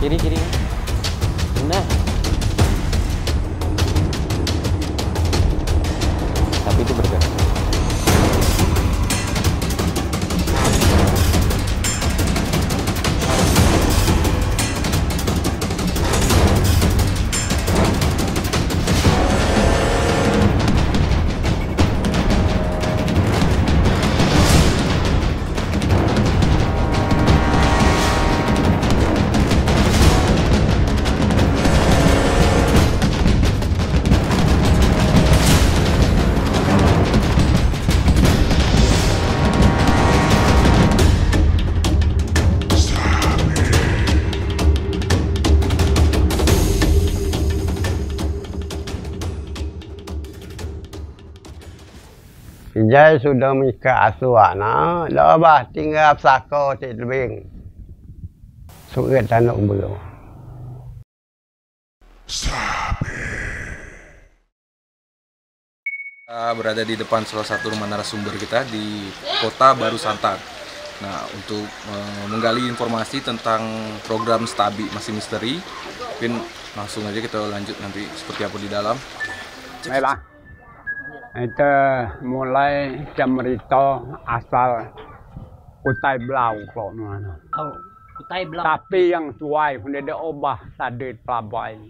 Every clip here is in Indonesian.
Kiri kiri. Nah. Tapi itu bergerak. Jai sudah mika asuana, lebah tinggal sako tidbing. Sulit tanuk belum. Kita berada di depan salah satu rumah narasumber kita di Kota Baru Santang. Nah, untuk menggali informasi tentang program Stabi masih misteri, mungkin langsung aja kita lanjut nanti seperti apa di dalam. Baiklah. Itu mulai cerita asal Kutai Belau kalau mana. Oh, Kutai Belau. Tapi yang tuai pun dia obah sadit pelabai.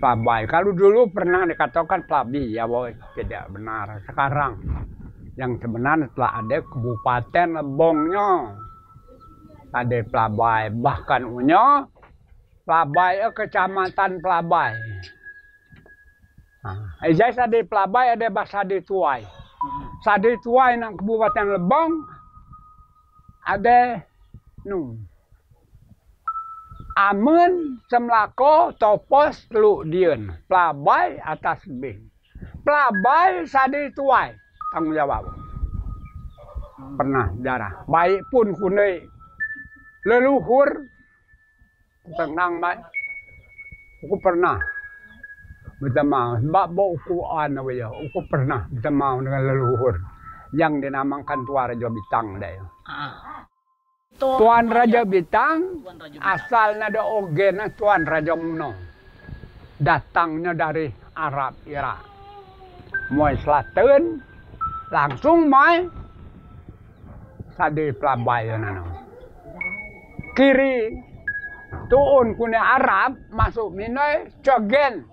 Pelabai. Kalau dulu pernah dikatakan pelabi, ya boy, tidak benar. Sekarang yang sebenarnya telah ada Kabupaten Lebongnya. Ada pelabai, bahkan punya pelabai Kecamatan Pelabai. Ijai sade pelabai ada bahasa sade tuai. Sade tuai nang Kabupaten Lebong ada Amun semlako topos teluk dian. Pelabai atas bing. Pelabai sade tuai. Tanggung jawab. Pernah jarah. Baik pun kunai leluhur tenang baik. Aku pernah bertemu sebab bawa Quran aja. Aku pernah bertemu dengan leluhur yang dinamakan Tuan Raja Bintang dia. Tuan Raja Bintang asalnya ada ogen Tuan Raja Muno. Datangnya dari Arab Irak. Mulai selatan langsung mai sade pelabai nana. Kiri tuun kuna Arab masuk Minoi Cogen.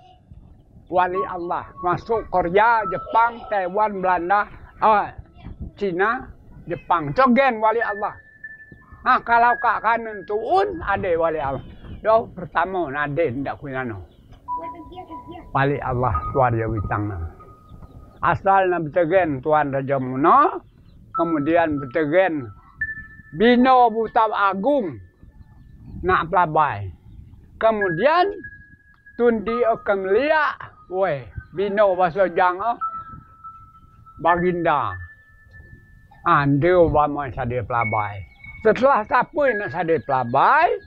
Wali Allah masuk Korea, Jepang, Taiwan, Belanda, Cina, Jepang. Cogen wali Allah. Nah kalau kak kanan tuun ada wali Allah. Do pertama nade ndak kunano. Wali Allah Tuan Raja Bintang. Asalnya betegen Tuan Raja Muno, kemudian betegen Bino Butab Agung nak pelabai. Kemudian tundi akan liak. Woi, Bino bahasa Jang Baginda. Andeu bama sade pelabai. Setelah siapa nak sade pelabai,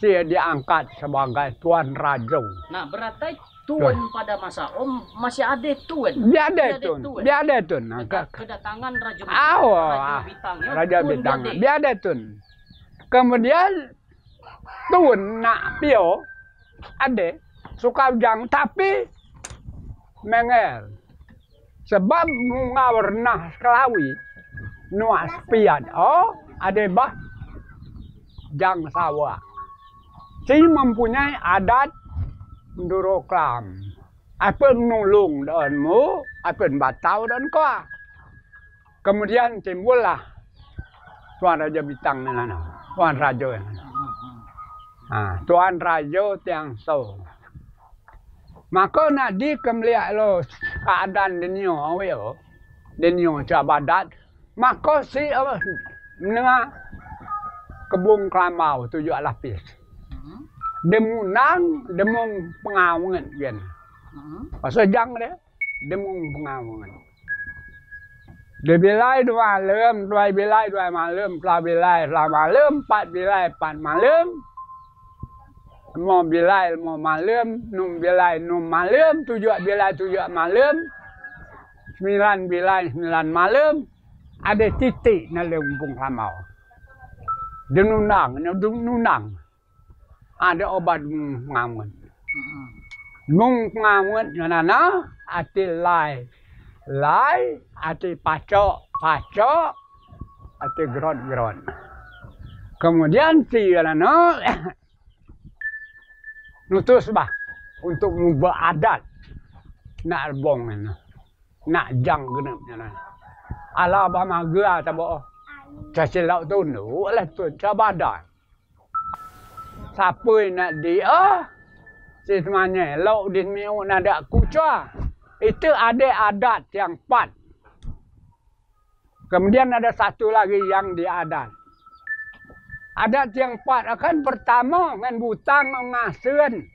dia diangkat sebagai Tuan Raja. Nah, berarti tuan pada masa Om masih ada tuan. Dia ada tuan. Dia ada tuan. Kedatangan Raja Bintang. Raja Bintang. Dia ada tuan. Kemudian tuan nak pio ada suka jang tapi mengel sebab bunga warna sekelawi nuas pian ada bah jang sawah si mempunyai adat menduroklam apa nulung danmu apa batau dan kau kemudian timbullah Tuan Raja Bintang nana Tuan Raja Tuan Raja Tiang So. Maka nak dikemliak lo keadaan dunia awal, dunia cabadat, maka si menengah kebun kelamau 7 lapis. Demunang, demung pengawangan kan. Pasal jang dia, demung pengawangan. Dia bilai 2 malam, 2 bilai 2 malam, 3 bilai 3 malam, 4 bilai 4 malam. Mau bilai mau malam, 6 bilai 6 malam, 7 bilai 7 malam, 9 bilai 9 malam, ada titik na lembung ramau. Denunang, ada obat ngamut. Mung ngamut nana ati lai. Lai ati pacok, pacok ati gerot-gerot. Kemudian si nana nutus bah untuk mengubah adat nak albong nana. Nak jang genep nana. Ala ba maga ta bo. Cacil laut tu nu lah tu cabadan. Siapa nak dia? Si semuanya laut di miu nada kuca. Itu ada adat yang 4. Kemudian ada satu lagi yang diadat. Adat yang 4 akan pertama ngan butang ngasun.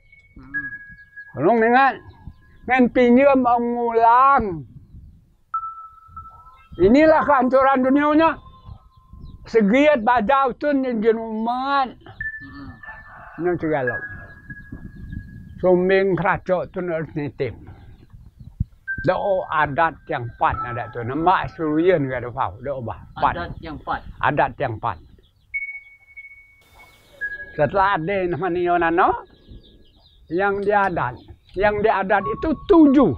Tolong ingat. Ngan pinjam mengulang. Inilah kehancuran dunianya. Segiat badau tu njen umat. Nang segala. Sumbing keracok tu harus nitip. Doa adat yang 4 adat tu. Nama Surian ke ada faham. Doa bah. 4. Adat yang 4. Adat yang 4. Setelah ada nama Nionano, yang diadat. Yang diadat itu 7.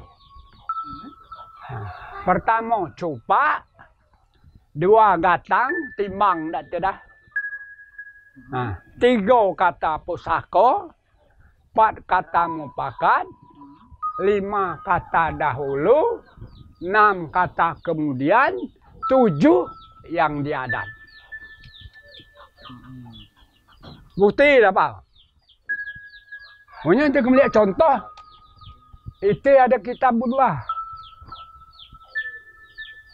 Pertama cupa, 2 gatang, timbang dak tidak. 3 kata pusaka, 4 kata mupakat, 5 kata dahulu, 6 kata kemudian, 7 yang diadat. Bukti apa? Punya untuk melihat contoh, itu ada kitabullah.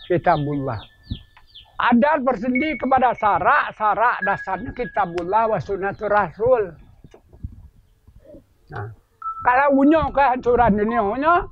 Kitabullah. Adat bersendi kepada syarak, syarak dasarnya kitabullah wa sunnatur rasul. Nah, kalau punya kehancuran dunia punya,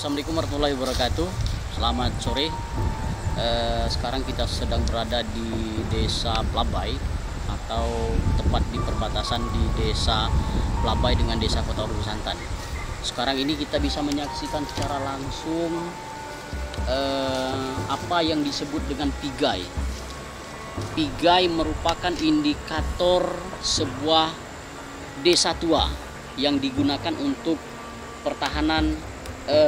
Assalamualaikum warahmatullahi wabarakatuh. Selamat sore. Sekarang kita sedang berada di Desa Plabai atau tepat di perbatasan di Desa Plabai dengan Desa Kota Baru Santan. Sekarang ini kita bisa menyaksikan secara langsung apa yang disebut dengan pigai. Pigai merupakan indikator sebuah desa tua yang digunakan untuk pertahanan,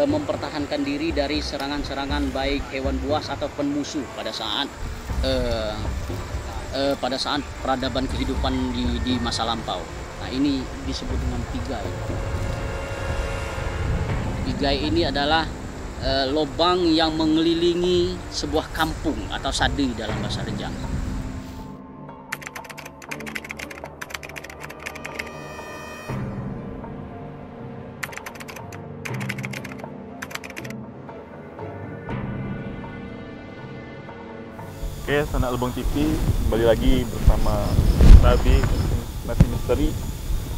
mempertahankan diri dari serangan-serangan baik hewan buas ataupun musuh pada saat peradaban kehidupan di masa lampau. Nah, ini disebut dengan pigai. Pigai ini adalah lubang yang mengelilingi sebuah kampung atau sadi dalam bahasa Rejang. Oke, Sanak Lebong TV kembali lagi bersama Tabi Masih Misteri.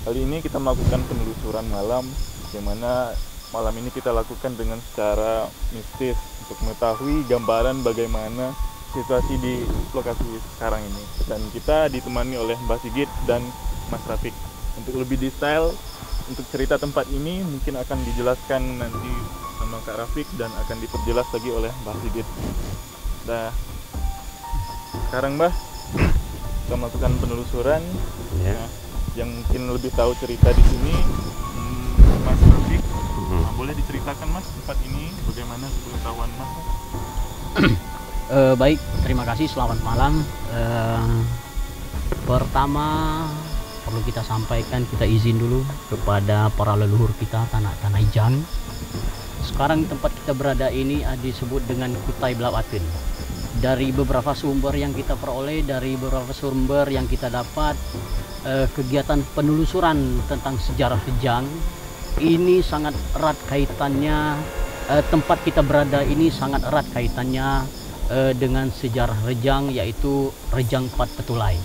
Kali ini kita melakukan penelusuran malam, yang mana malam ini kita lakukan dengan secara mistis untuk mengetahui gambaran bagaimana situasi di lokasi sekarang ini. Dan kita ditemani oleh Mbah Sigit dan Mas Rafiq. Untuk lebih detail untuk cerita tempat ini mungkin akan dijelaskan nanti sama Kak Rafiq dan akan diperjelas lagi oleh Mbah Sigit. Nah, sekarang Mbah, kita melakukan penelusuran. Nah, yang mungkin lebih tahu cerita di sini Mas Rafiq. Nah, boleh diceritakan Mas tempat ini bagaimana sepengetahuan Mas? Baik, terima kasih. Selamat malam. Pertama perlu kita sampaikan, kita izin dulu kepada para leluhur kita, tanah Ijang. Sekarang tempat kita berada ini disebut dengan Kutai Blawatin. Dari beberapa sumber yang kita peroleh, dari beberapa sumber yang kita dapat, kegiatan penelusuran tentang sejarah Rejang ini sangat erat kaitannya, tempat kita berada ini sangat erat kaitannya dengan sejarah Rejang, yaitu Rejang Pat Petulai.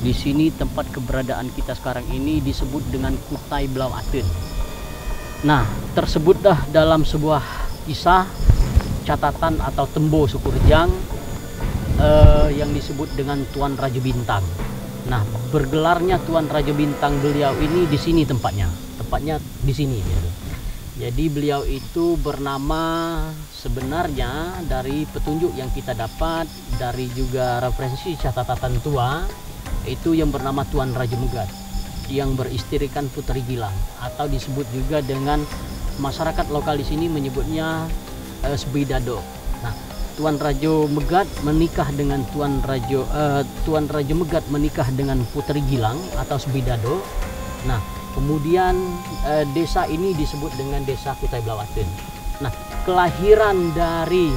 Di sini tempat keberadaan kita sekarang ini disebut dengan Kutai Belau Aten. Nah, tersebutlah dalam sebuah kisah catatan atau tembo suku Rejang yang disebut dengan Tuan Raja Bintang. Nah, bergelarnya Tuan Raja Bintang beliau ini di sini tempatnya di sini gitu. Jadi beliau itu bernama sebenarnya dari petunjuk yang kita dapat dari juga referensi catatan tua, itu yang bernama Tuan Raja Megat yang beristrikan Putri Gilang, atau disebut juga dengan masyarakat lokal di sini menyebutnya Sebidado. Nah, Tuan Raja Megat menikah dengan Tuan Raja Megat menikah dengan Putri Gilang atau Sebidado. Nah, kemudian desa ini disebut dengan Desa Kutai Belau Aten. Nah, kelahiran dari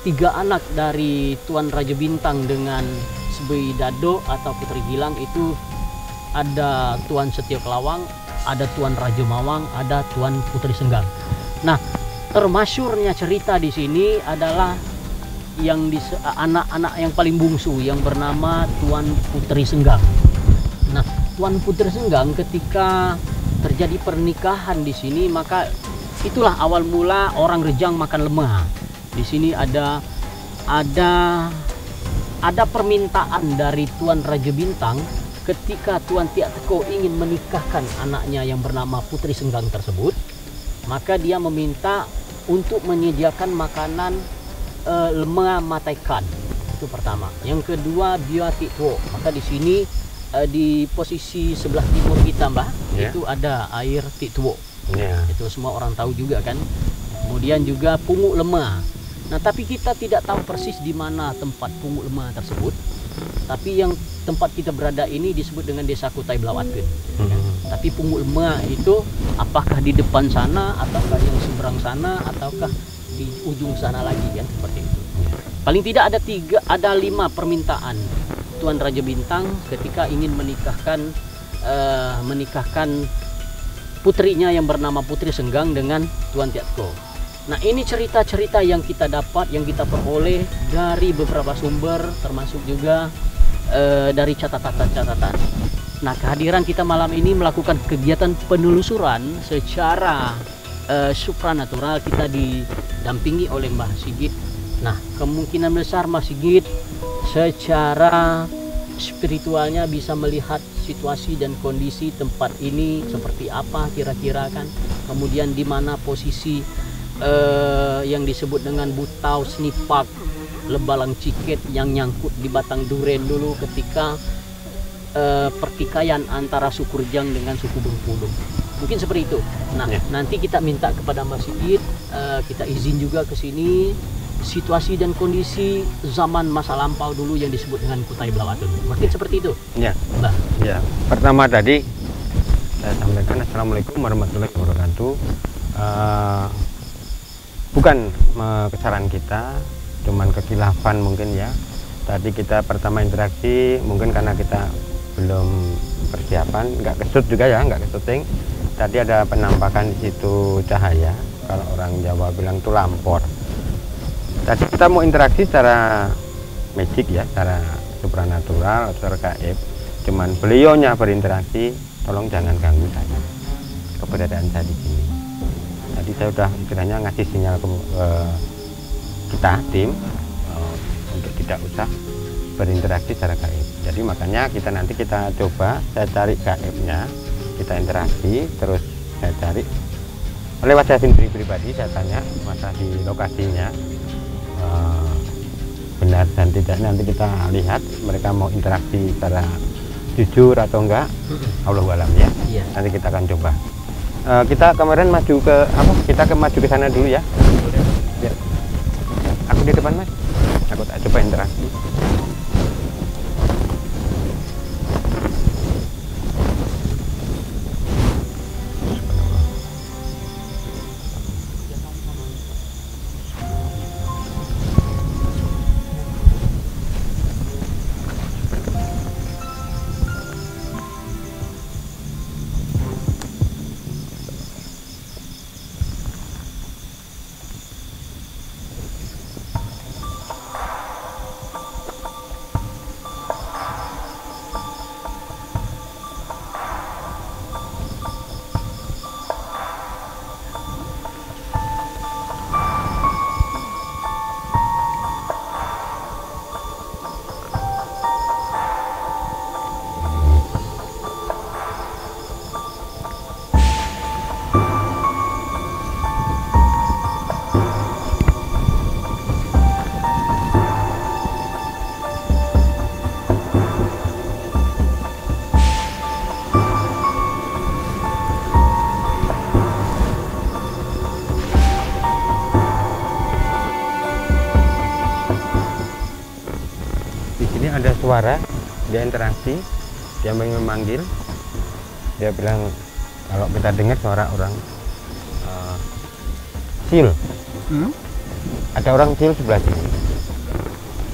tiga anak dari Tuan Raja Bintang dengan Sebidado atau Putri Gilang itu ada Tuan Setio Kelawang, ada Tuan Raja Mawang, ada Tuan Putri Senggang. Nah, termasyurnya cerita di sini adalah yang anak-anak yang paling bungsu yang bernama Tuan Putri Senggang. Nah, Tuan Putri Senggang ketika terjadi pernikahan di sini, maka itulah awal mula orang Rejang makan lemah. Di sini ada permintaan dari Tuan Raja Bintang ketika Tuan Tiak Teko ingin menikahkan anaknya yang bernama Putri Senggang tersebut, maka dia meminta untuk menyediakan makanan lemah mataikan. Itu pertama. Yang kedua, biati tuo. Maka di sini di posisi sebelah timur kita, Mbah, itu ada air Tituo. Itu semua orang tahu juga kan. Kemudian juga pungguk lemah. Nah, tapi kita tidak tahu persis di mana tempat pungguk lemah tersebut. Tapi yang tempat kita berada ini disebut dengan Desa Kutai Belau Aten. Tapi pungguk lemah itu apakah di depan sana, ataukah yang seberang sana, ataukah di ujung sana lagi kan, seperti itu. Paling tidak ada 5 permintaan Tuan Raja Bintang ketika ingin menikahkan putrinya yang bernama Putri Senggang dengan Tuan Tiak Teko. Nah, ini cerita-cerita yang kita dapat, yang kita peroleh dari beberapa sumber, termasuk juga dari catatan-catatan. Nah, kehadiran kita malam ini melakukan kegiatan penelusuran secara supranatural. Kita didampingi oleh Mbah Sigit. Nah, kemungkinan besar Mbah Sigit secara spiritualnya bisa melihat situasi dan kondisi tempat ini seperti apa kira-kira kan. Kemudian di mana posisi yang disebut dengan Butau Snipak Lebalang Ciket yang nyangkut di batang duren dulu ketika pertikaian antara suku Rejang dengan suku Bengkulu. Mungkin seperti itu. Nah, nanti kita minta kepada Mas Sigit, kita izin juga ke sini situasi dan kondisi zaman masa lampau dulu yang disebut dengan Kutai Belau Aten. Mungkin seperti itu. Ya, Mbak. Ya, pertama tadi saya sampaikan Assalamualaikum warahmatullahi wabarakatuh. Bukan kesalahan kita, cuman kekhilafan mungkin ya. Tadi kita pertama interaksi, mungkin karena kita belum persiapan, nggak kesut juga ya, nggak kesuting. Tadi ada penampakan di situ cahaya, kalau orang Jawa bilang itu lampor. Tadi kita mau interaksi secara magic ya, secara supranatural, secara gaib. Cuman beliaunya berinteraksi, tolong jangan ganggu saya, keberadaan saya di sini. Tadi saya udah istilahnya ngasih sinyal ke kita tim untuk tidak usah berinteraksi secara gaib. Jadi makanya nanti kita coba, saya cari gaibnya, kita interaksi, terus saya cari lewat saya sendiri pribadi, saya tanya masa di lokasinya benar dan tidak. Nanti kita lihat mereka mau interaksi secara jujur atau enggak, Allahu a'lam ya. Nanti kita akan coba. Kita kemarin maju ke maju ke sana dulu ya. Biar aku di depan Mas, aku tak coba interaksi. ada suara, dia interaksi, dia memanggil, dia bilang kalau kita dengar suara orang sil, ada orang sil sebelah sini,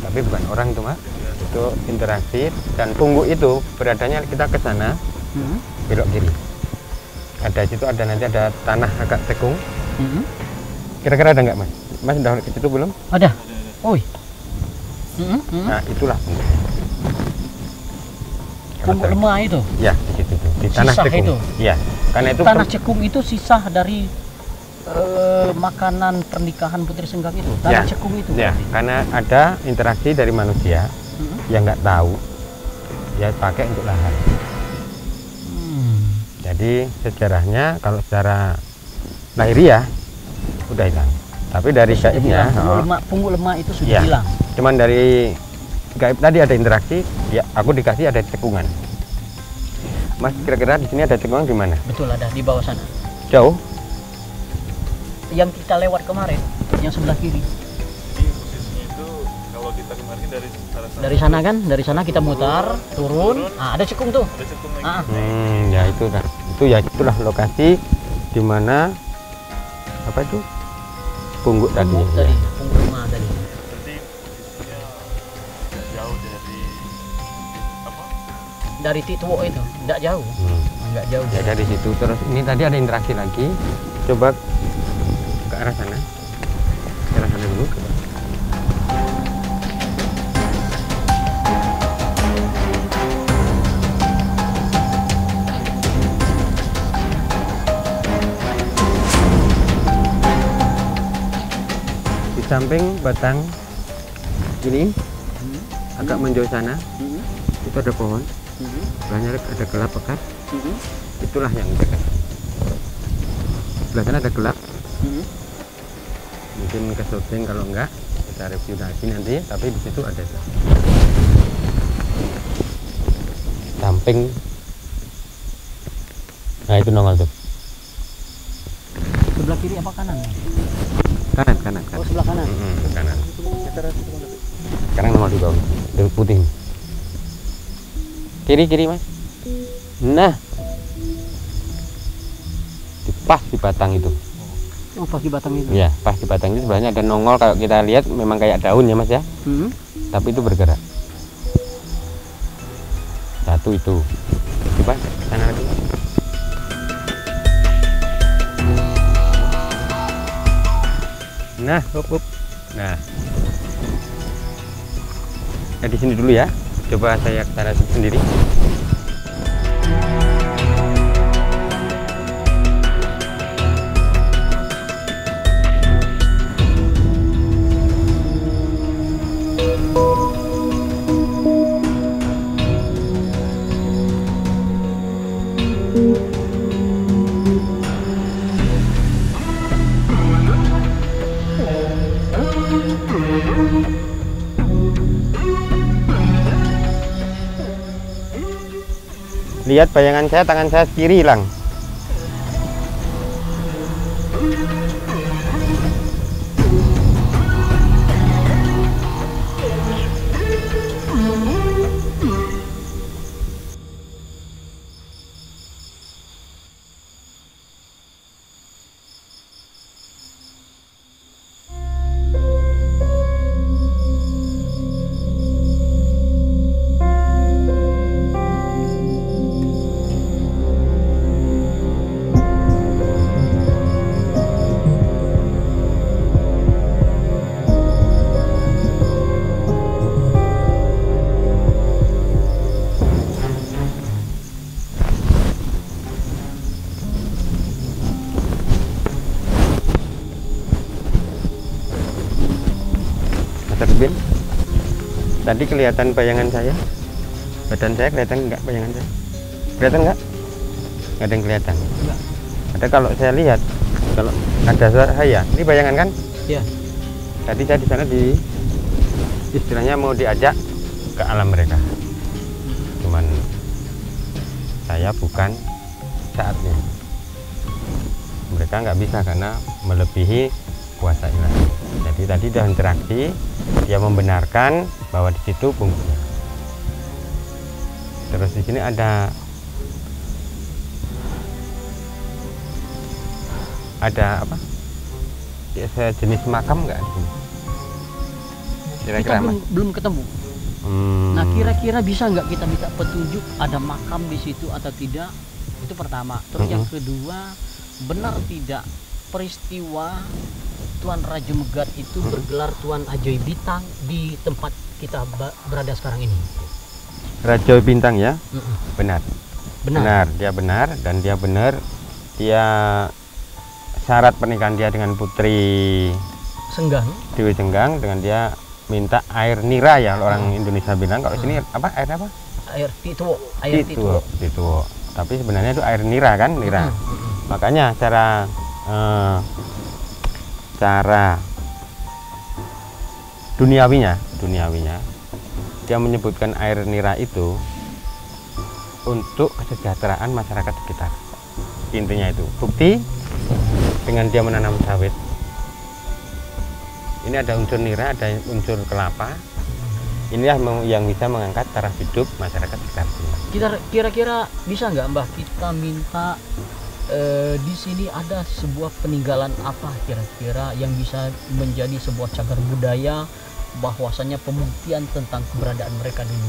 tapi bukan orang itu Mas, itu interaksi dan pungguk itu beradanya kita ke sana, belok kiri. Ada situ ada nanti ada tanah agak tekung. Kira-kira ada nggak Mas? Mas udah ke situ belum? Ada. Oi. Nah itulah pungguknya. Pungguk lemah itu. Ya di situ tuh, di tanah Sisa cekung. itu? Ya, karena itu Tanah cekung itu sisa dari makanan pernikahan Putri Senggang itu. Tanah cekung itu. Ya, karena ada interaksi dari manusia yang nggak tahu, dia pakai untuk lahan. Jadi sejarahnya kalau secara lahiriah udah hilang. Tapi dari gaibnya, pungguk lemah itu sudah hilang. Cuman dari gaib tadi ada interaksi, ya aku dikasih ada cekungan. Mas kira-kira di sini ada cekungan di mana? Betul, ada di bawah sana. Jauh? Yang kita lewat kemarin, yang sebelah kiri. Jadi posisinya itu kalau kita kemarin dari Dari sana kan, dari sana kita mutar, turun. Ada cekung tuh. Ada cekung lagi. Ya itu kan. Itu ya itulah lokasi di mana apa itu? Pungguk tadi. Pungguk lemah tadi. Berarti posisinya tidak jauh dari apa? Dari Tituwo itu, tidak jauh. Enggak jauh. Ya dari situ terus ini tadi ada interaksi lagi. Coba ke arah sana. Ke arah sana dulu. Di samping batang ini agak menjauh sana itu ada pohon, sebelahnya ada gelap pekat, itulah yang dekat. Sebelah sana ada gelap, mungkin ke syuting kalau enggak kita review lagi nanti, tapi di situ ada samping. Nah itu nongol tuh. Sebelah kiri apa kanan? Kanan. Oh sebelah kanan. Kanan. Sekarang nongol di bawah, yang putih. Kiri Mas. Nah, pas di batang itu. Oh pas di batang itu. Ya, pas di batang itu sebelahnya ada nongol, kalau kita lihat memang kayak daun ya Mas ya. Tapi itu bergerak. Satu itu. Coba sana lagi. Nah, hop. Nah, di sini dulu ya. Coba saya ke sana sendiri. Lihat bayangan saya, tangan saya kiri hilang. Terbin. Tadi kelihatan bayangan saya, badan saya kelihatan enggak bayangan saya? Kelihatan enggak? Nggak ada yang kelihatan. Enggak. Ada kalau saya lihat, kalau ada suara saya, ini bayangan kan? Iya. Tadi saya di sana istilahnya mau diajak ke alam mereka. Cuman saya bukan saatnya. Mereka nggak bisa karena melebihi kuasa ilahi. Jadi tadi sudah interaksi, dia membenarkan bahwa di situ pungguknya. Terus di sini ada apa? Ya, jenis makam nggak di sini? Kira-kira Kita belum ketemu. Nah, kira-kira bisa nggak kita minta petunjuk ada makam di situ atau tidak? Itu pertama. Terus yang kedua, benar tidak peristiwa Tuan Raja Megat itu bergelar Tuan Ajoy Bintang di tempat kita berada sekarang ini? Raja Bintang ya? Benar. Benar. Dia benar dan dia benar. Dia syarat pernikahan dia dengan Putri Senggang. Dewi Senggang, dengan dia minta air nira ya, orang Indonesia bilang. Kalau sini apa? Air apa? Air Tituo. Air Tituo. Tituo. Tapi sebenarnya itu air nira kan, nira. Makanya cara duniawinya dia menyebutkan air nira itu untuk kesejahteraan masyarakat sekitar. Intinya itu. Bukti dengan dia menanam sawit. Ini ada unsur nira, ada unsur kelapa. Inilah yang bisa mengangkat taraf hidup masyarakat sekitar sini. Kira-kira bisa nggak Mbah kita minta di sini ada sebuah peninggalan apa kira-kira yang bisa menjadi sebuah cagar budaya, bahwasanya pembuktian tentang keberadaan mereka dulu?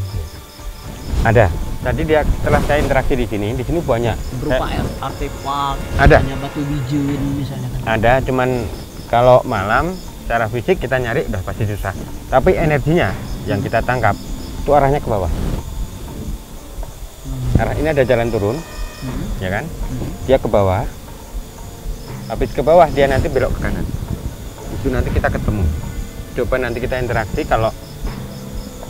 Ada. Tadi setelah saya interaksi di sini banyak. Berupa artefak, ada. misalnya batu bijen misalnya kan. Ada, cuman kalau malam secara fisik kita nyari udah pasti susah. Tapi energinya yang kita tangkap itu arahnya ke bawah. Arah ini ada jalan turun, ya kan? Dia ke bawah. Habis ke bawah dia nanti belok ke kanan. Itu nanti kita ketemu. Coba nanti kita interaksi kalau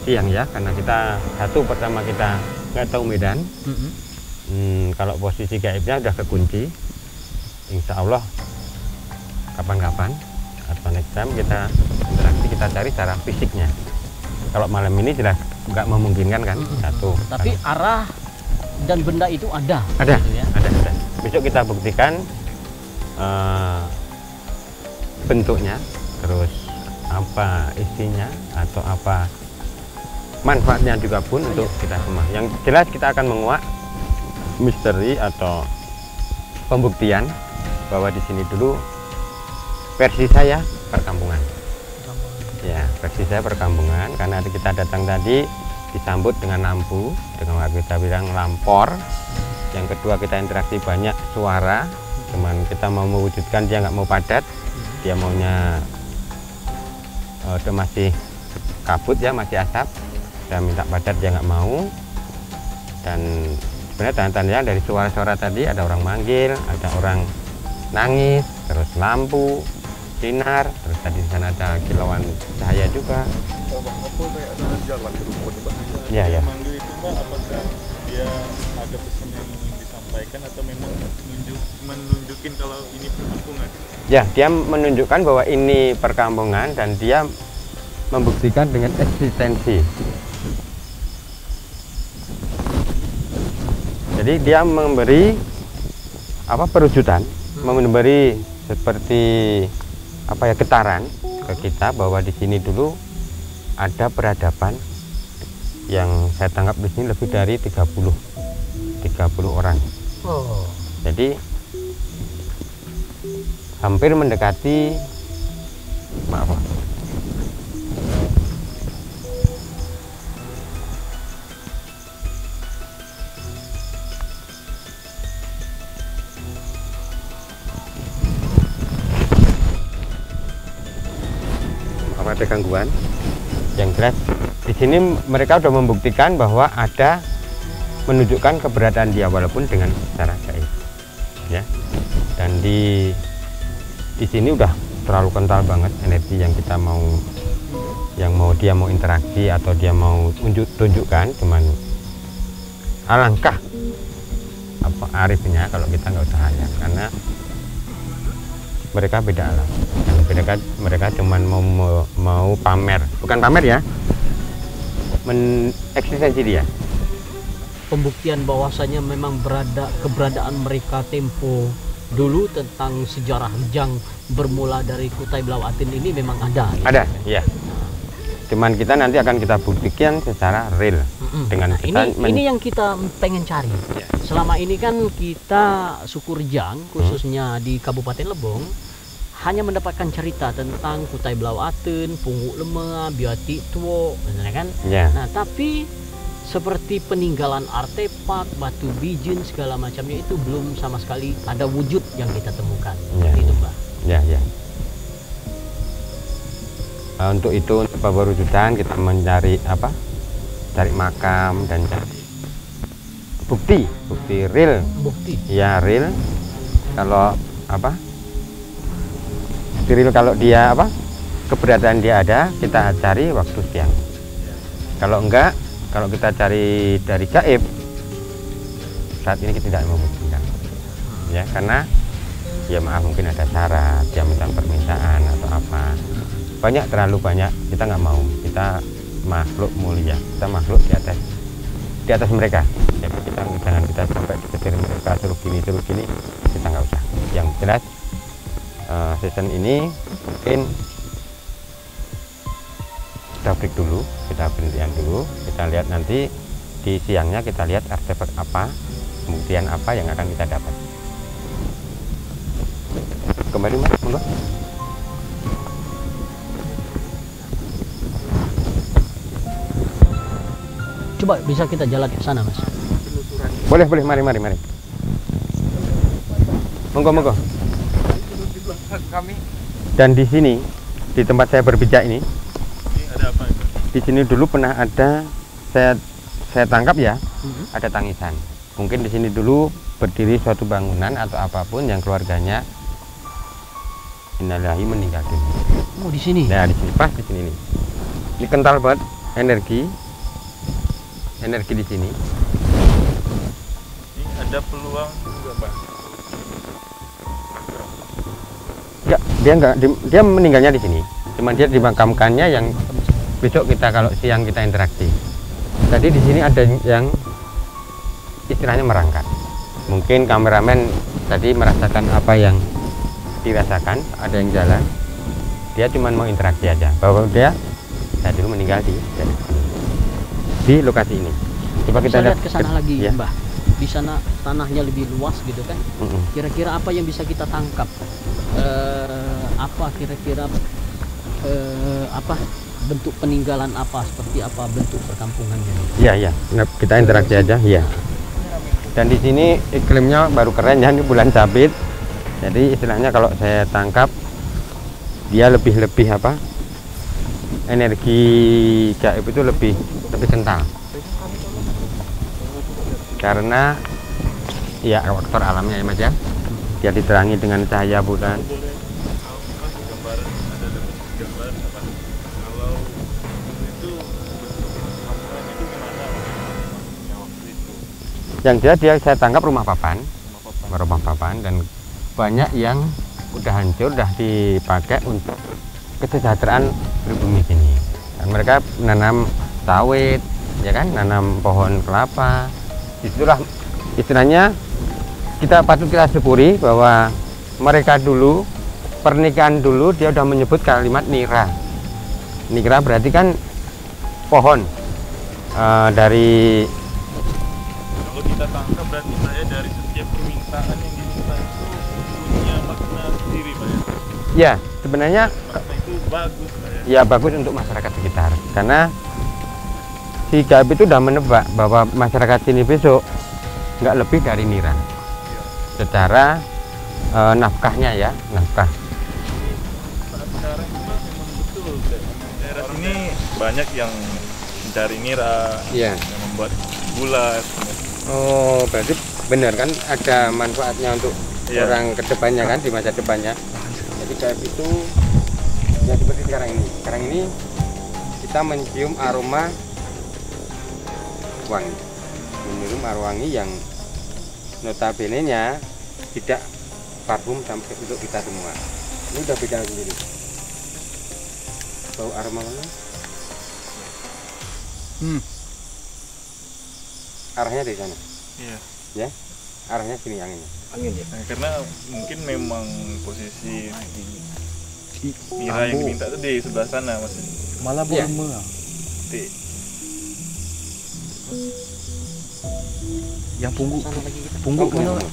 siang ya, karena kita pertama kita nggak tahu medan. Kalau posisi gaibnya udah kekunci, insya Allah kapan-kapan atau next time kita interaksi, kita cari cara fisiknya. Kalau malam ini jelas nggak memungkinkan kan. Tapi arah dan benda itu ada gitu ya? ada. Besok kita buktikan bentuknya, terus apa isinya atau apa manfaatnya juga pun untuk kita semua. Yang jelas kita akan menguak misteri atau pembuktian bahwa di sini dulu versi saya perkampungan. Ya, versi saya perkampungan, karena kita datang tadi disambut dengan lampu, dengan kita bilang lampor. Yang kedua kita interaksi banyak suara, cuman kita mau mewujudkan dia nggak mau padat, dia maunya udah masih kabut ya, masih asap. Saya minta padat dia nggak mau. Dan sebenarnya tanda-tandanya dari suara-suara tadi ada orang manggil, ada orang nangis, terus lampu sinar, terus tadi di sana ada kilauan cahaya juga. Ya. Manggil itu Mbak, apakah dia ada pesan yang ingin disampaikan atau memang menunjukin kalau ini perkampungan? Ya, dia menunjukkan bahwa ini perkampungan dan dia membuktikan dengan eksistensi. Jadi dia memberi perwujudan, memberi seperti getaran ke kita bahwa di sini dulu ada peradaban yang saya tangkap di sini lebih dari 30 orang. Jadi hampir mendekati ada gangguan. Yang jelas di sini mereka sudah membuktikan bahwa ada, menunjukkan keberadaan dia walaupun dengan cara gaib ya. Dan di sini udah terlalu kental banget energi yang kita mau, yang mau dia mau interaksi atau dia mau tunjukkan. Cuman alangkah arifnya kalau kita nggak usah hanya, karena mereka beda alam. Mereka cuman mau pamer, bukan pamer ya, eksistensi dia. Pembuktian bahwasanya memang keberadaan mereka tempo dulu tentang sejarah Jang bermula dari Kutai Belau Atin ini memang ada. Ada, ya. Cuman kita nanti akan kita buktikan secara real dengan Nah, kita ini yang kita pengen cari. Selama ini kan kita Sukurjang khususnya di Kabupaten Lebong hanya mendapatkan cerita tentang Kutai Belau Aten, Pungguk Lema, Biati Tuo, kan? Ya. Nah, tapi seperti peninggalan artefak, batu bijin segala macamnya itu belum sama sekali ada wujud yang kita temukan. Ya. Itu, Mbak. Ya, ya. Untuk itu, untuk pewujudan kita mencari apa? Cari makam dan cari bukti real. Bukti. Ya, real. Kalau apa? Real kalau dia apa? Keberadaan dia ada, kita cari waktu siang. Kalau enggak, kalau kita cari dari gaib, saat ini kita tidak membuktikan. Ya, karena ya maaf mungkin ada syarat, dia minta permintaan atau apa. Banyak, terlalu banyak, kita nggak mau. Kita makhluk mulia, kita makhluk di atas mereka. Jadi kita jangan kita sampai dikejar mereka suruh gini, kita nggak usah. Yang jelas season ini mungkin kita break dulu, kita berhentian dulu, kita lihat nanti di siangnya kita lihat artefak apa, kemudian apa yang akan kita dapat. Kembali Mas, monggo. Coba bisa kita jalan ke sana, Mas. Boleh, mari. Monggo. Dan di sini, di tempat saya berpijak ini, ada apa itu? di sini dulu pernah ada saya tangkap ya, ada tangisan. Mungkin di sini dulu berdiri suatu bangunan atau apapun yang keluarganya innalillahi meninggal dunia. Oh, di sini. Nah, di sini pas di sini nih. Ini kental banget energi di sini. Ini ada peluang juga, Pak. Enggak, dia meninggalnya di sini. Cuman dia dimakamkannya yang besok kita kalau siang kita interaksi. Tadi di sini ada yang istilahnya merangkak. Mungkin kameramen tadi merasakan apa yang dirasakan, ada yang jalan. Dia cuma mau interaksi aja. Bahwa saya dulu meninggal di lokasi ini. Coba kita lihat ke sana lagi, ya. Mbah. Di sana tanahnya lebih luas gitu kan. Kira-kira apa yang bisa kita tangkap? Apa kira-kira apa bentuk peninggalan apa, seperti apa bentuk perkampungannya? Iya. Nah, kita interaksi aja, iya. Dan di sini iklimnya baru keren ya, ini bulan Sabit. Jadi istilahnya kalau saya tangkap dia lebih apa? Energi gaib itu lebih kental. Karena ya faktor alamnya ya Mas ya. Dia diterangi dengan cahaya bulan. Yang jelas dia saya tangkap rumah papan dan banyak yang udah hancur, udah dipakai untuk kesejahteraan pribumi sini. Dan mereka menanam sawit, ya kan, nanam pohon kelapa. Itulah istilahnya kita patut kita syukuri bahwa mereka dulu pernikahan dulu dia udah menyebut kalimat nira. Nira berarti kan pohon dari. Kalau kita tangkap berarti saya dari setiap permintaan yang diminta itu punya makna sendiri, Pak ya? Ya, sebenarnya makna itu bagus, Pak ya? Ya bagus untuk masyarakat sekitar. Karena si gaib itu udah menebak bahwa masyarakat sini besok nggak lebih dari nira. Secara nafkahnya ya, nafkah. Saat sekarang itu memang betul, daerah sini banyak yang mencari nira, Iya. yang membuat bulat. Oh, berarti benar kan ada manfaatnya untuk orang kedepannya kan, di masa depannya. Jadi gaib itu ya seperti sekarang ini. Sekarang ini kita mencium aroma wangi, menyium aroma wangi yang notabene-nya tidak parfum sampai untuk kita semua. Ini udah beda sendiri. Bau aroma mana? Arahnya dari sana. Iya. Ya, arahnya sini anginnya. Angin ya. Nah, karena mungkin memang posisi nira yang diminta itu di sebelah sana, Mas. Malah Iya. berlema. Yang punggu. Sana lagi kita. Punggu Oh, mana? punggu.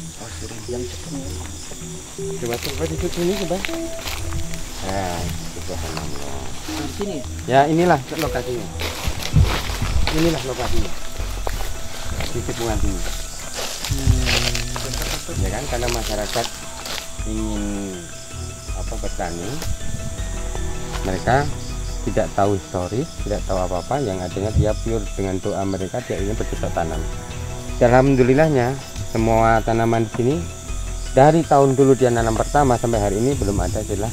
Coba di sini coba. Nah, subhanallah. Di sini ya. Ya inilah lokasinya. Inilah lokasinya. Di cekungan sini. Ya kan, karena masyarakat ingin bertani, mereka tidak tahu historis, tidak tahu apa-apa, yang adanya dia pure dengan doa mereka, dia ingin bercocok tanam. Alhamdulillahnya semua tanaman di sini dari tahun dulu dia nanam pertama sampai hari ini belum ada istilah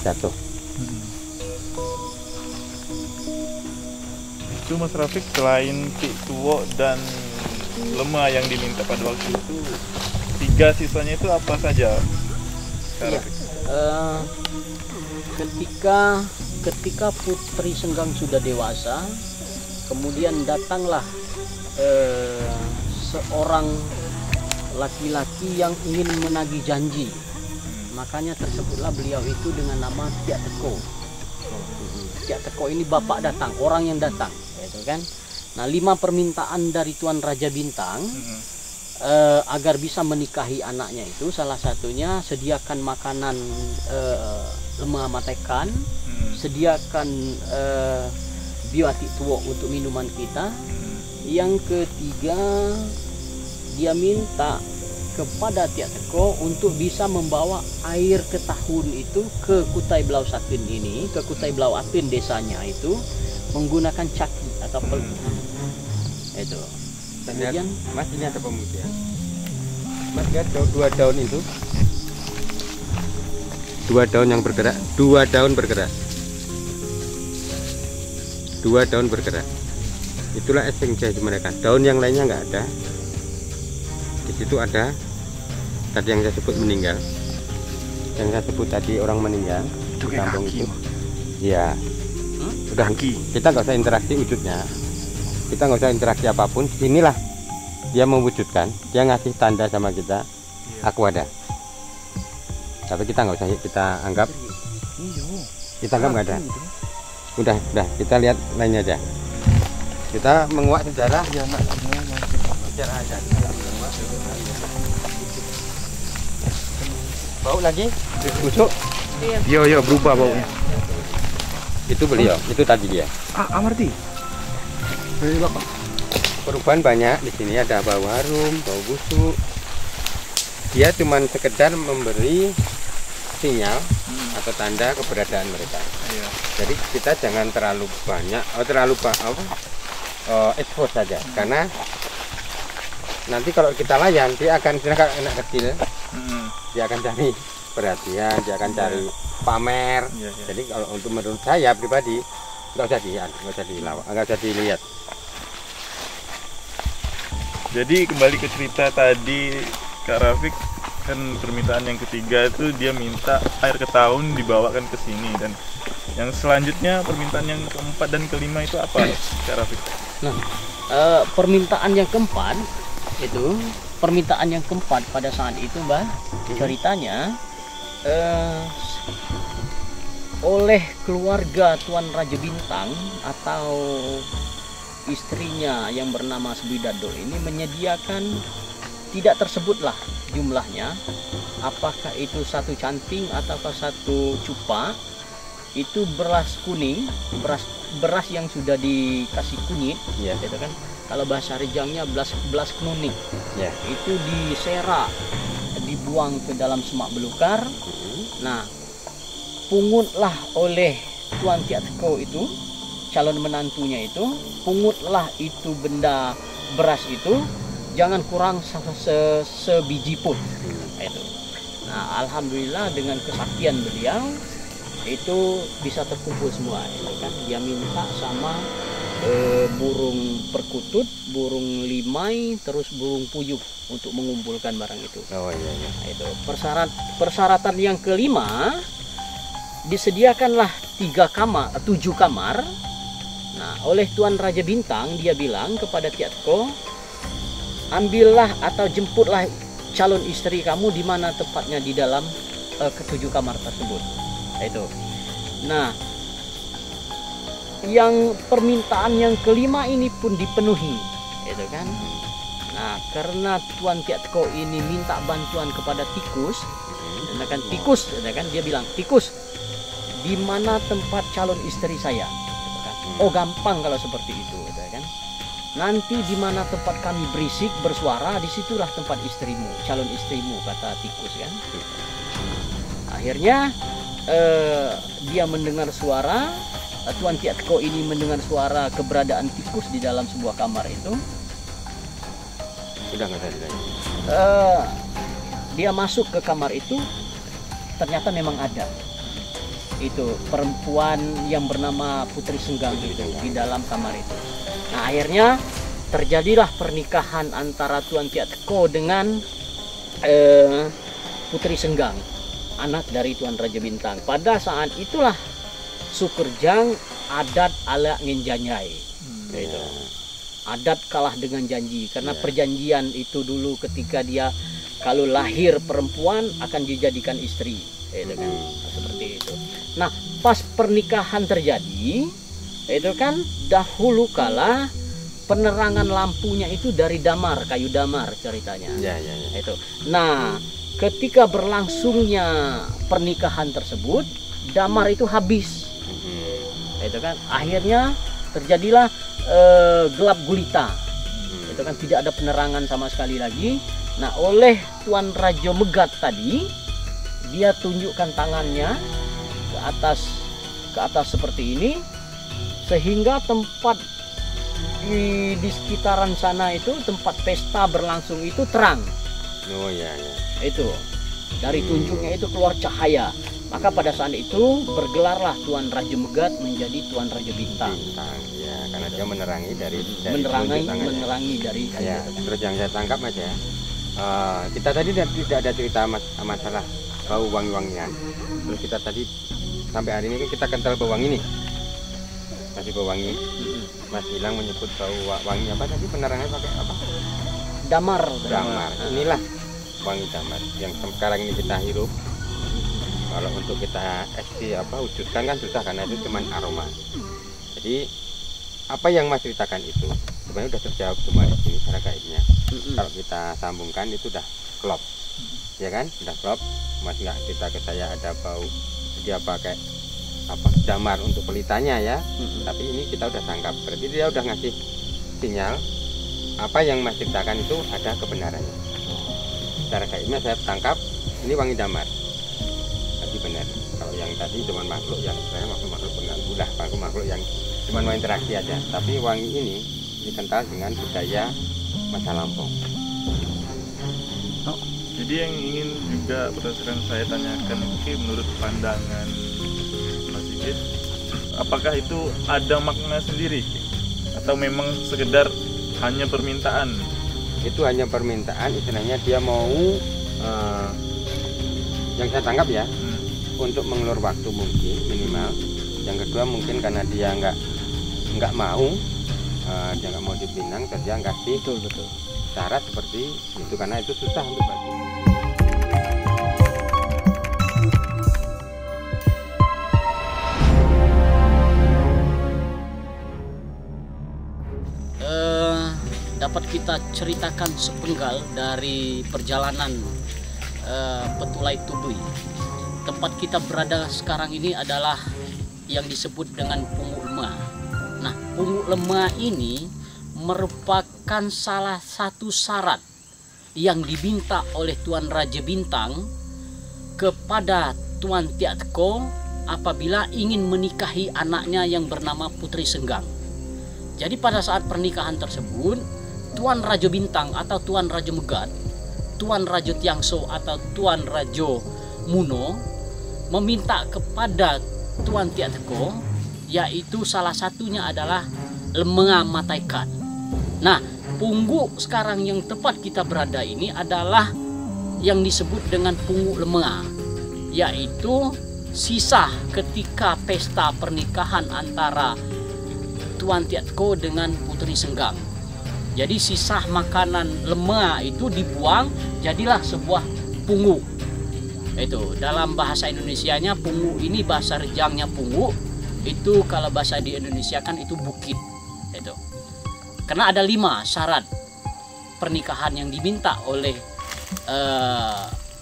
jatuh. Itu Mas Rafiq, selain Cik Tuwo dan Lema yang diminta pada waktu itu, 3 sisanya itu apa saja? Kak Iya. Rafiq? Ketika Putri Senggang sudah dewasa, kemudian datanglah seorang laki-laki yang ingin menagih janji. Makanya tersebutlah beliau itu dengan nama Tiak Teko. Tiak Teko ini bapak datang, orang yang datang, gitu kan. Nah, 5 permintaan dari Tuan Raja Bintang agar bisa menikahi anaknya itu, salah satunya sediakan makanan lemah matekan, sediakan biotik tuwok untuk minuman kita. Yang ketiga, dia minta kepada Tiak Teko untuk bisa membawa air ke tahun itu ke Kutai Belau Satun ini, ke Kutai Belau Atun desanya itu, menggunakan caki atau peluk. Itu. Kemudian Mas, ini ada pembuktian. Mas lihat 2 daun itu, 2 daun yang bergerak, 2 daun bergerak, 2 daun bergerak. Itulah esensi mereka. Daun yang lainnya nggak ada. Di situ ada tadi yang saya sebut meninggal, yang saya sebut tadi orang meninggal Itu di kayak kampung kaki, itu. Mas. Iya. Udah, Kaki. kita nggak usah interaksi wujudnya, kita nggak usah interaksi apapun. Sinilah dia mewujudkan, dia ngasih tanda sama kita, aku ada. Tapi kita nggak usah, kita anggap nggak ada. Udah, kita lihat lainnya aja. Kita menguak sejarah Ya, Nak. sejarah aja. Bau lagi busuk. Yo, berubah baunya. Itu beliau, itu tadi dia. Amarti. Dari Bapak. Perubahan banyak di sini, ada bau harum, bau busuk. Dia cuman sekedar memberi sinyal atau tanda keberadaan mereka. Iya. Jadi kita jangan terlalu banyak, expose saja, karena nanti kalau kita layan, dia akan kalau anak kecil, dia akan cari perhatian, dia akan cari pamer. Iya. Jadi kalau untuk menurut saya pribadi, nggak usah dilihat. Jadi kembali ke cerita tadi, Kak Rafiq, kan permintaan yang ketiga itu dia minta air ke tahun dibawakan ke sini, dan yang selanjutnya permintaan yang keempat dan kelima itu apa, Kak Rafiq? permintaan yang keempat itu, pada saat itu, Mbak, ceritanya oleh keluarga Tuan Raja Bintang atau istrinya yang bernama Sbidado ini menyediakan, tidak tersebutlah jumlahnya, apakah itu 1 canting ataukah 1 cupa, itu beras kuning, beras yang sudah dikasih kunyit, Iya. gitu kan. Kalau bahasa Rejangnya belas kuning, Ya. itu diserak, dibuang ke dalam semak belukar. Nah, pungutlah oleh Tuan Tiak Teko itu, calon menantunya itu, pungutlah itu benda beras itu, jangan kurang sebiji pun. Itu. Nah, alhamdulillah dengan kesaktian beliau itu bisa terkumpul semua, itu kan. Dia minta sama burung perkutut, burung limai, terus burung puyuh untuk mengumpulkan barang itu. Oh iya. Nah, itu persyaratan yang kelima, disediakanlah 7 kamar. Nah, oleh Tuan Raja Bintang, dia bilang kepada Tiak Teko, ambillah atau jemputlah calon istri kamu di mana tepatnya di dalam ke-7 kamar tersebut. Itu. Nah, yang permintaan yang kelima ini pun dipenuhi, itu kan. Nah, karena Tuan Tiatko ini minta bantuan kepada tikus, itu kan, tikus, itu kan, dia bilang, tikus, di mana tempat calon istri saya? Gitu kan. Oh, gampang kalau seperti itu, gitu kan. Nanti di mana tempat kami berisik bersuara, disitulah tempat istrimu, calon istrimu, kata tikus kan. Akhirnya dia mendengar suara, Tuan Tiatko ini mendengar suara keberadaan tikus di dalam sebuah kamar itu. Sudah nggak tadi? Dia masuk ke kamar itu, ternyata memang ada itu perempuan yang bernama Putri Senggang itu di dalam kamar itu. Nah, akhirnya terjadilah pernikahan antara Tuan Tiatko dengan Putri Senggang, anak dari Tuan Raja Bintang. Pada saat itulah Sukerjang adat ala ngenjanyai. Gitu. Adat kalah dengan janji, karena perjanjian itu dulu ketika dia kalau lahir perempuan akan dijadikan istri, gitu kan. Seperti itu. Nah, pas pernikahan terjadi, itu kan dahulu kala penerangan lampunya itu dari damar, kayu damar ceritanya. Itu. Nah, ketika berlangsungnya pernikahan tersebut, damar itu habis. Itu kan akhirnya terjadilah gelap gulita. Itu kan tidak ada penerangan sama sekali lagi. Nah, oleh Tuan Raja Megat tadi, dia tunjukkan tangannya ke atas seperti ini, sehingga tempat di sekitaran sana itu, tempat pesta berlangsung itu terang. Oh ya. Itu dari tunjuknya itu keluar cahaya. Maka pada saat itu bergelarlah Tuan Raja Megat menjadi Tuan Raja Bintang. Ya, karena dia menerangi dari menerangi dari ya. Terus yang saya tangkap Mas ya, kita tadi tidak ada cerita masalah bau wangi-wangian. Terus kita tadi sampai hari ini kita kental bau wangi nih, masih bau wangi. Mas Gilang menyebut bau wangi apa tadi, penerangannya pakai apa? Damar. Inilah wangi damar yang sekarang ini kita hirup. Kalau untuk kita wujudkan kan susah, karena itu cuma aroma. Jadi apa yang Mas ceritakan itu sebenarnya sudah terjawab semua di sini secara gaibnya. Kalau kita sambungkan itu udah klop, ya kan? Udah klop. Mas nggak cerita ke saya ada bau dia pakai damar untuk pelitanya ya. Tapi ini kita udah tangkap. Berarti dia udah ngasih sinyal apa yang Mas ceritakan itu ada kebenarannya. Secara gaibnya saya tangkap ini wangi damar. Benar. Kalau yang tadi cuma makhluk yang saya makhluk pengganggu lah, makhluk yang cuma mau interaksi aja. Tapi wangi ini kental dengan budaya masa lampau. Oh, jadi yang ingin juga berdasarkan saya tanyakan, mungkin menurut pandangan Mas Sigit, apakah itu ada makna sendiri atau memang sekedar hanya permintaan? Itu hanya permintaan, istilahnya dia mau yang saya tangkap ya. Untuk mengelur waktu mungkin minimal. Yang kedua mungkin karena dia nggak mau dia nggak mau dipinang, kerja kasih betul syarat seperti itu, karena itu susah untuk bagi. Dapat kita ceritakan sepenggal dari perjalanan Petulai Tubui. Tempat kita berada sekarang ini adalah yang disebut dengan Pungguk Lemah. Nah, Pungguk Lemah ini merupakan salah satu syarat yang diminta oleh Tuan Raja Bintang kepada Tuan Tiatko apabila ingin menikahi anaknya yang bernama Putri Senggang. Jadi pada saat pernikahan tersebut, Tuan Raja Bintang atau Tuan Raja Megat, Tuan Raja Tiangso atau Tuan Raja Muno meminta kepada Tuan Tiatko, yaitu salah satunya adalah Lemea Mataikan. Nah, pungguk sekarang yang tepat kita berada ini adalah yang disebut dengan Pungguk Lemea, yaitu sisa ketika pesta pernikahan antara Tuan Tiatko dengan Putri Senggang. Jadi sisa makanan Lemea itu dibuang, jadilah sebuah pungguk. Itu dalam bahasa Indonesianya pungguk ini, bahasa Rejangnya pungguk, itu kalau bahasa di Indonesia kan itu bukit itu. Karena ada 5 syarat pernikahan yang diminta oleh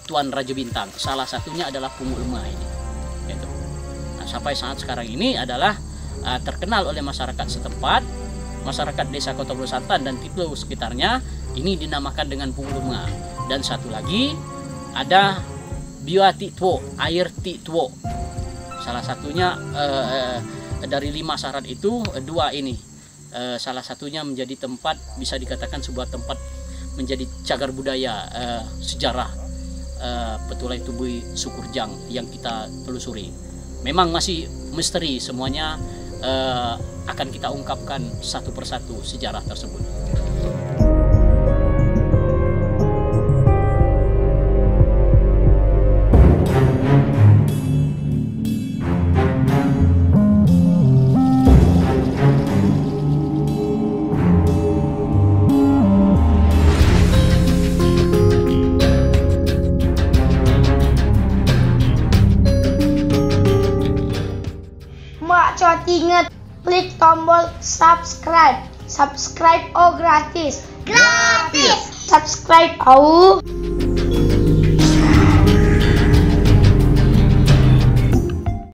Tuan Raja Bintang. Salah satunya adalah Pumulma ini. Itu. Nah, sampai saat sekarang ini adalah terkenal oleh masyarakat setempat, masyarakat desa Kota Baru Santan dan Titlo sekitarnya, ini dinamakan dengan Pumulma. Dan satu lagi ada Biwa Titwo, air Titwo. Salah satunya dari 5 syarat itu 2 ini. Salah satunya menjadi tempat, bisa dikatakan sebuah tempat menjadi cagar budaya sejarah Petulai Tubui Sukurjang yang kita telusuri. Memang masih misteri semuanya, akan kita ungkapkan satu persatu sejarah tersebut. Mak Cot inget, klik tombol subscribe. Subscribe gratis. Subscribe